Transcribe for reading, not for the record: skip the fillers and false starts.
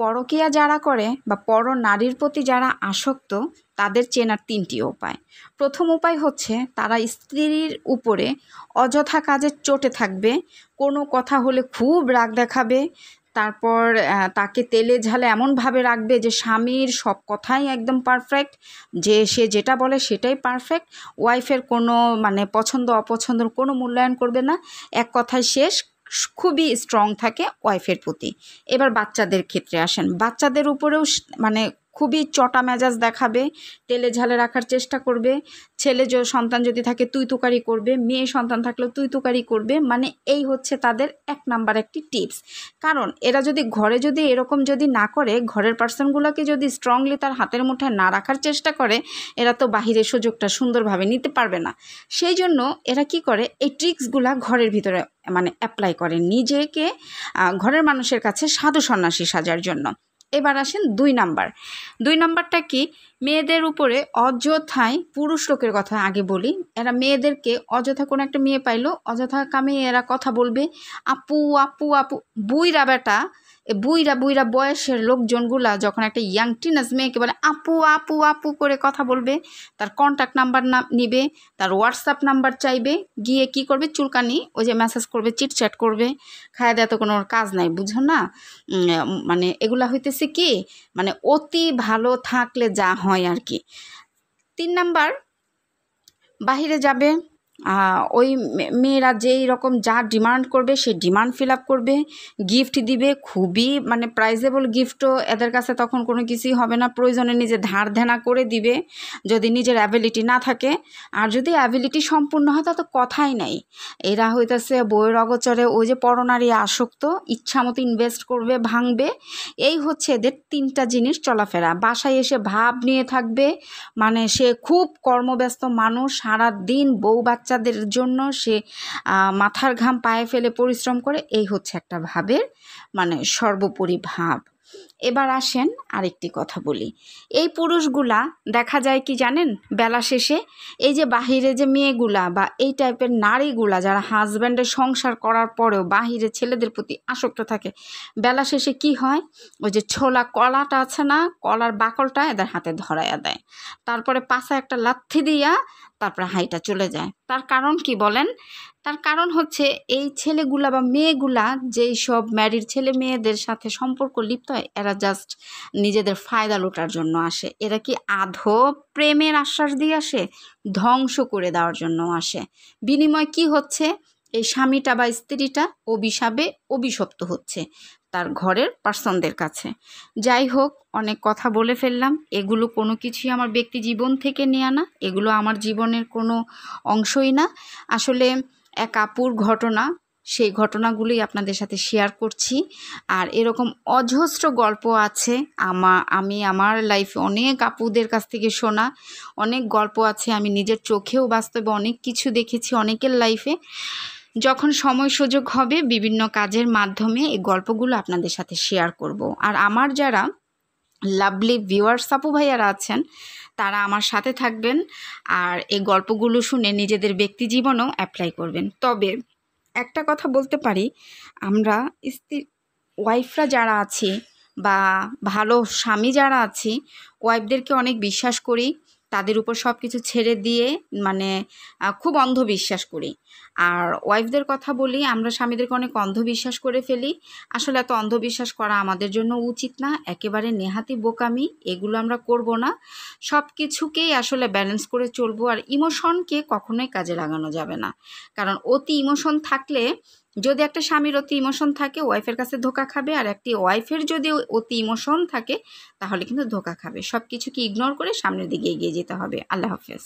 পরকীয়া যারা করে বা পর নারীর প্রতি যারা আসক্ত তাদের চেনার ৩টি উপায়। প্রথম উপায় হচ্ছে তারা স্ত্রীর উপরে অযথা কাজে চটে থাকবে, কোনো কথা হলে খুব রাগ দেখাবে, তারপর তাকে তেলে ঝালে এমনভাবে রাখবে যে স্বামীর সব কথাই একদম পারফেক্ট, যে সে যেটা বলে সেটাই পারফেক্ট, ওয়াইফের কোনো মানে পছন্দ অপছন্দর কোনো মূল্যায়ন করবে না, এক কথায় শেষ, খুবই স্ট্রং থাকে ওয়াইফের প্রতি। এবার বাচ্চাদের ক্ষেত্রে আসেন, বাচ্চাদের উপরেও মানে খুবই চটা মেজাজ দেখাবে, তেলে ঝালে রাখার চেষ্টা করবে, ছেলে সন্তান যদি থাকে তুই তুকারি করবে, মেয়ে সন্তান থাকলেও তুই তুকারি করবে, মানে এই হচ্ছে তাদের ১ নাম্বার একটি টিপস। কারণ এরা যদি ঘরে যদি এরকম যদি না করে, ঘরের পার্সনগুলোকে যদি স্ট্রংলি তার হাতের মুঠায় না রাখার চেষ্টা করে, এরা তো বাহিরের সুযোগটা সুন্দরভাবে নিতে পারবে না। সেই জন্য এরা কি করে, এই ট্রিক্সগুলা ঘরের ভিতরে মানে অ্যাপ্লাই করে নিজেকে ঘরের মানুষের কাছে সাধু সন্ন্যাসী সাজার জন্য। এবার আসেন ২ নাম্বার। ২ নাম্বারটা কি, মেয়েদের উপরে অযথাই, পুরুষ লোকের কথা আগে বলি, এরা মেয়েদেরকে অযথা কোনো একটা মেয়ে পাইলো, অযথা কামে এরা কথা বলবে, আপু আপু আপু, বুইরা বেটা, বুইরা বুইরা বয়সের লোকজনগুলা যখন একটা ইয়াং টিনেজ মেয়েকে বলে আপু আপু আপু করে কথা বলবে, তার কন্ট্যাক্ট নাম্বার নিবে, তার হোয়াটসঅ্যাপ নাম্বার চাইবে, গিয়ে কি করবে, চুলকানি ওই যে মেসেজ করবে, চিটচ্যাট করবে, খায়া দেয়া তো কোনো কাজ নাই, বুঝো না? মানে এগুলা হইতেছে কি, মানে অতি ভালো থাকলে যা হয় আর কি। ৩ নাম্বার, বাহিরে যাবে, ওই মেয়েরা যেই রকম যা ডিমান্ড করবে সেই ডিমান্ড ফিল আপ করবে, গিফট দিবে, খুবই মানে প্রাইজেবল গিফটও এদের কাছে তখন কোনো কিছুই হবে না, প্রয়োজনে নিজে ধার ধ্যানা করে দিবে যদি নিজের অ্যাবিলিটি না থাকে। আর যদি অ্যাবিলিটি সম্পূর্ণ হয় তা তো কথাই নাই। এরা হইতেছে বইয়ের অগোচরে ওই যে পরনারী আসক্ত, ইচ্ছা মতো ইনভেস্ট করবে, ভাঙবে, এই হচ্ছে এদের ৩টা জিনিস চলাফেরা। বাসায় এসে ভাব নিয়ে থাকবে, মানে সে খুব কর্মব্যস্ত মানুষ, সারা দিন বউ বাচ্চাদের জন্য সে মাথার ঘাম পায়ে ফেলে পরিশ্রম করে, এই হচ্ছে একটা ভাবের মানে সর্বোপরি ভাব। এবার আসেন আরেকটি কথা বলি, এই পুরুষগুলা দেখা যায় কি জানেন, বেলা শেষে এই যে বাহিরে যে মেয়েগুলা বা এই টাইপের নারীগুলা যারা হাজব্যান্ডের সংসার করার পরেও বাহিরে ছেলেদের প্রতি আসক্ত থাকে, বেলা শেষে কি হয়, ওই যে ছোলা কলাটা আছে না, কলার বাকলটা এদের হাতে ধরাইয়া দেয়, তারপরে পাশে একটা লাথি দিয়া তারপরে হাইটা চলে যায়। তার কারণ কি বলেন? তার কারণ হচ্ছে এই ছেলেগুলা বা মেয়েগুলা যেই সব ম্যারিড ছেলে মেয়েদের সাথে সম্পর্ক লিপ্ত হয়, এরা জাস্ট নিজেদের ফায়দা লোটার জন্য আসে। এরা কি আদৌ প্রেমের আশ্বাস দিয়ে আসে? ধ্বংস করে দেওয়ার জন্য আসে। বিনিময় কি হচ্ছে, এই স্বামীটা বা স্ত্রীটা অভিশাপে অভিশপ্ত হচ্ছে তার ঘরের পার্সনদের কাছে। যাই হোক, অনেক কথা বলে ফেললাম, এগুলো কোনো কিছুই আমার ব্যক্তি জীবন থেকে নেওয়া না, এগুলো আমার জীবনের কোনো অংশই না। আসলে এক আপুর ঘটনা, সেই ঘটনাগুলোই আপনাদের সাথে শেয়ার করছি। আর এরকম অজস্র গল্প আছে, আমি আমার লাইফে অনেক আপুদের কাছ থেকে শোনা অনেক গল্প আছে, আমি নিজের চোখেও বাস্তবে অনেক কিছু দেখেছি অনেকের লাইফে। যখন সময় সুযোগ হবে বিভিন্ন কাজের মাধ্যমে এই গল্পগুলো আপনাদের সাথে শেয়ার করব। আর আমার যারা লাভলি ভিউয়ার্স আপু ভাইয়ারা আছেন তারা আমার সাথে থাকবেন আর এই গল্পগুলো শুনে নিজেদের ব্যক্তি জীবনেও অ্যাপ্লাই করবেন। তবে একটা কথা বলতে পারি, আমরা ওয়াইফরা যারা আছি বা ভালো স্বামী যারা আছি, ওয়াইফদেরকে অনেক বিশ্বাস করি, তাদের উপর সব কিছু ছেড়ে দিয়ে মানে খুব অন্ধবিশ্বাস করি। আর ওয়াইফদের কথা বলি, আমরা স্বামীদেরকে অনেক অন্ধবিশ্বাস করে ফেলি। আসলে এত অন্ধবিশ্বাস করা আমাদের জন্য উচিত না, একেবারে নেহাতি বোকামি, এগুলো আমরা করব না। সব কিছুকেই আসলে ব্যালেন্স করে চলবো। আর ইমোশনকে কখনোই কাজে লাগানো যাবে না, কারণ অতি ইমোশন থাকলে, যদি একটা স্বামীর অতি ইমোশন থাকে ওয়াইফের কাছে ধোকা খাবে, আর একটি ওয়াইফের যদি অতি ইমোশন থাকে তাহলে কিন্তু ধোকা খাবে। সব কিছুকে ইগনোর করে সামনের দিকে এগিয়ে যেতে হবে। আল্লাহ হাফেজ।